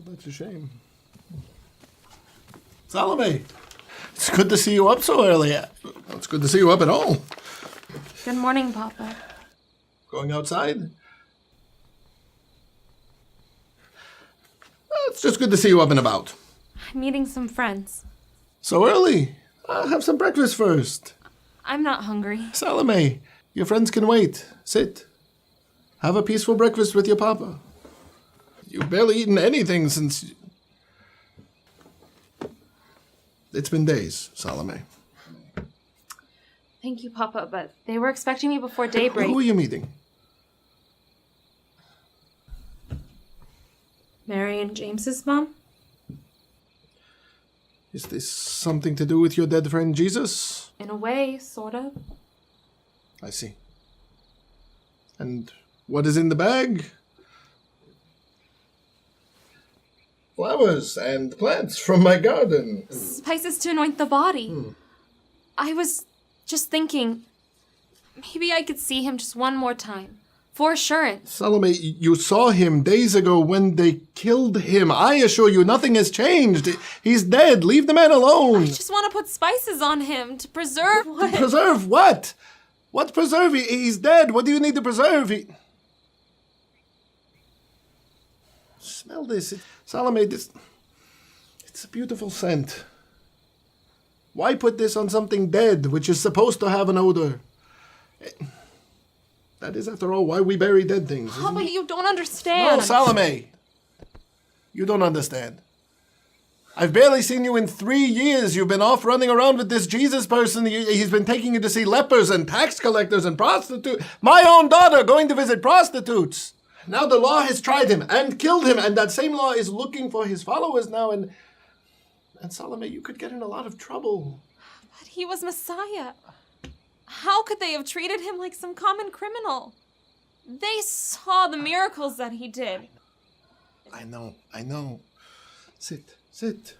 that's a shame. Salome, it's good to see you up so early. It's good to see you up at all. Good morning, Papa. Going outside? It's just good to see you up and about. I'm meeting some friends. So early? I'll have some breakfast first. I'm not hungry. Salome, your friends can wait. Sit. Have a peaceful breakfast with your papa. You've barely eaten anything since... It's been days, Salome. Thank you, Papa, but they were expecting me before daybreak. Who are you meeting? Mary and James's mom? Is this something to do with your dead friend Jesus? In a way, sort of. I see. And what is in the bag? Flowers and plants from my garden. Spices to anoint the body. I was just thinking, maybe I could see him just one more time. For assurance. Salome, you saw him days ago when they killed him. I assure you, nothing has changed. He's dead. Leave the man alone. I just want to put spices on him to preserve what? Preserve what? What preserve? He's dead. What do you need to preserve? Smell this. Salome, this... It's a beautiful scent. Why put this on something dead, which is supposed to have an odor? That is, after all, why we bury dead things. Papa, you don't understand. No, Salome. You don't understand. I've barely seen you in 3 years. You've been off running around with this Jesus person. He's been taking you to see lepers and tax collectors and prostitutes. My own daughter going to visit prostitutes. Now the law has tried him and killed him, and that same law is looking for his followers now. And Salome, you could get in a lot of trouble. But he was Messiah. How could they have treated him like some common criminal? They saw the miracles that he did. I know. Sit.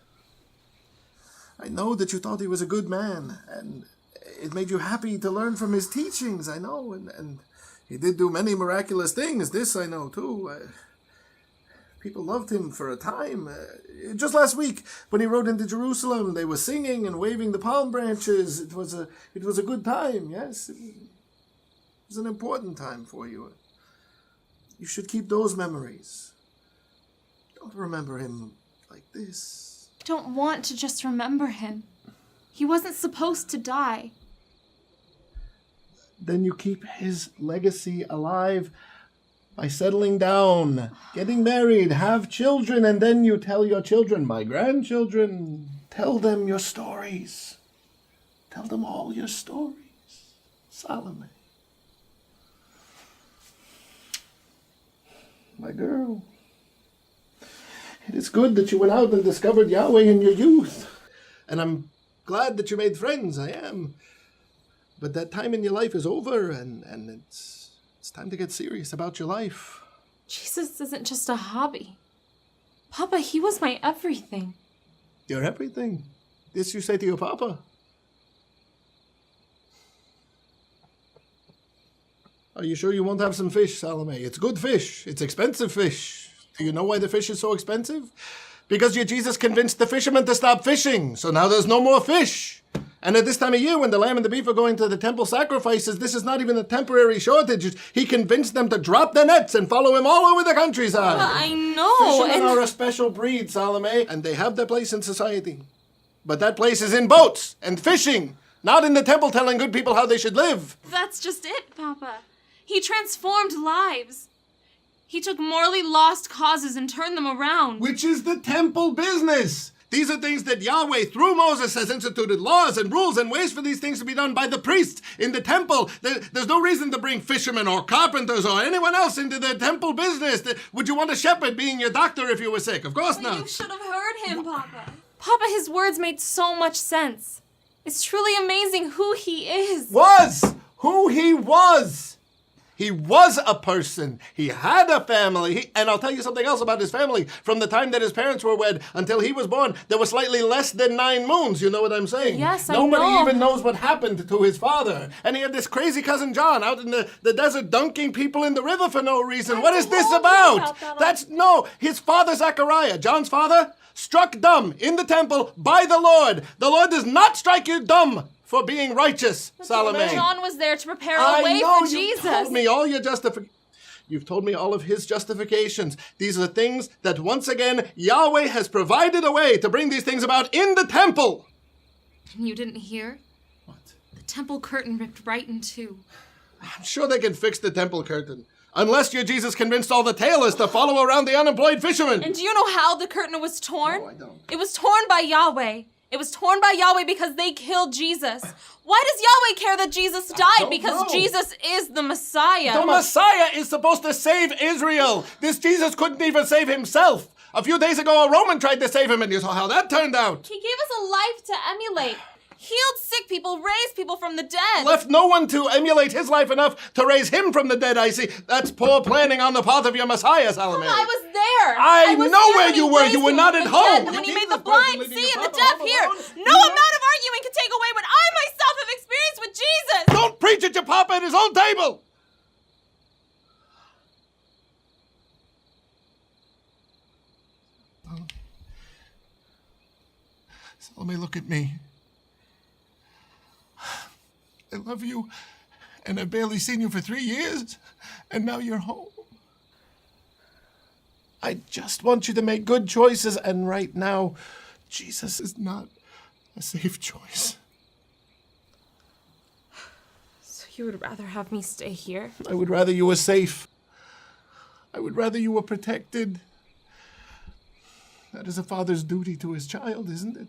I know that you thought he was a good man, and it made you happy to learn from his teachings, I know, and he did do many miraculous things, this I know too. People loved him for a time. Just last week, when he rode into Jerusalem, they were singing and waving the palm branches. It was a good time, yes. It was an important time for you. You should keep those memories. Don't remember him like this. I don't want to just remember him. He wasn't supposed to die. Then you keep his legacy alive by settling down, getting married, have children, and then you tell your children, my grandchildren, tell them your stories. Tell them all your stories. Salome. My girl. It is good that you went out and discovered Yahweh in your youth. And I'm glad that you made friends, I am. But that time in your life is over, and it's time to get serious about your life. Jesus isn't just a hobby. Papa, he was my everything. Your everything? This you say to your papa? Are you sure you won't have some fish, Salome? It's good fish. It's expensive fish. Do you know why the fish is so expensive? Because your Jesus convinced the fishermen to stop fishing, so now there's no more fish. And at this time of year, when the lamb and the beef are going to the temple sacrifices, this is not even a temporary shortage. He convinced them to drop their nets and follow him all over the countryside. I know. Fishermen are a special breed, Salome, and they have their place in society. But that place is in boats and fishing, not in the temple telling good people how they should live. That's just it, Papa. He transformed lives. He took morally lost causes and turned them around. Which is the temple business. These are things that Yahweh, through Moses, has instituted laws and rules and ways for these things to be done by the priests in the temple. There's no reason to bring fishermen or carpenters or anyone else into the temple business. Would you want a shepherd being your doctor if you were sick? Of course not. You should have heard him, Papa. Papa, his words made so much sense. It's truly amazing who he is. Who he was. He was a person. He had a family. And I'll tell you something else about his family. From the time that his parents were wed until he was born, there was slightly less than 9 moons. You know what I'm saying? Yes, I know. Nobody even knows what happened to his father. And he had this crazy cousin John out in the desert dunking people in the river for no reason. What is this about? His father Zechariah, John's father, struck dumb in the temple by the Lord. The Lord does not strike you dumb for being righteous, Salome. John was there to prepare a way for Jesus. You've told me all of his justifications. These are things that once again Yahweh has provided a way to bring these things about in the temple. And you didn't hear? What? The temple curtain ripped right in two. I'm sure they can fix the temple curtain. Unless your Jesus convinced all the tailors to follow around the unemployed fishermen. And do you know how the curtain was torn? No, I don't. It was torn by Yahweh. It was torn by Yahweh because they killed Jesus. Why does Yahweh care that Jesus died? Because Jesus is the Messiah. The Messiah is supposed to save Israel. This Jesus couldn't even save himself. A few days ago, a Roman tried to save him, and you saw how that turned out. He gave us a life to emulate. Healed sick people, raised people from the dead. Left no one to emulate his life enough to raise him from the dead, I see. That's poor planning on the part of your Messiah, Salome. I was there. I know where you were. You were not at home. When he made the blind see and the deaf hear. No amount of arguing can take away what I myself have experienced with Jesus. Don't preach at your papa at his own table. Salome, look at me. I love you, and I've barely seen you for 3 years, and now you're home. I just want you to make good choices, and right now, Jesus is not a safe choice. So you would rather have me stay here? I would rather you were safe. I would rather you were protected. That is a father's duty to his child, isn't it?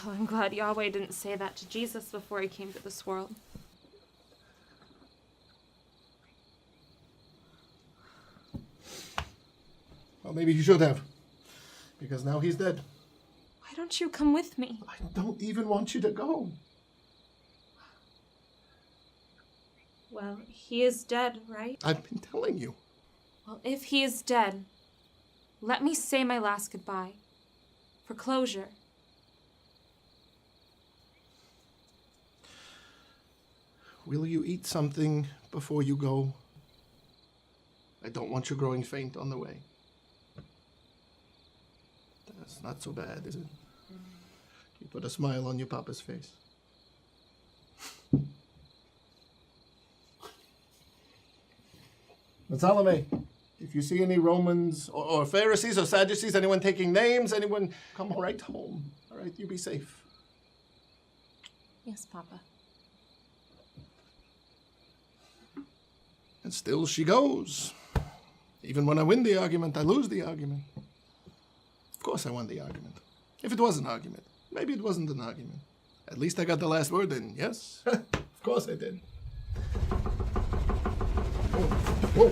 Well, I'm glad Yahweh didn't say that to Jesus before he came to this world. Well, maybe he should have. Because now he's dead. Why don't you come with me? I don't even want you to go. Well, he is dead, right? I've been telling you. Well, if he is dead, let me say my last goodbye. For closure. Will you eat something before you go? I don't want you growing faint on the way. That's not so bad, is it? You put a smile on your papa's face. But Salome, if you see any Romans or Pharisees or Sadducees, anyone taking names, anyone, come right home. All right, you be safe. Yes, Papa. And still she goes. Even when I win the argument, I lose the argument. Of course I won the argument. If it was an argument. Maybe it wasn't an argument. At least I got the last word in, yes? Of course I did. Whoa.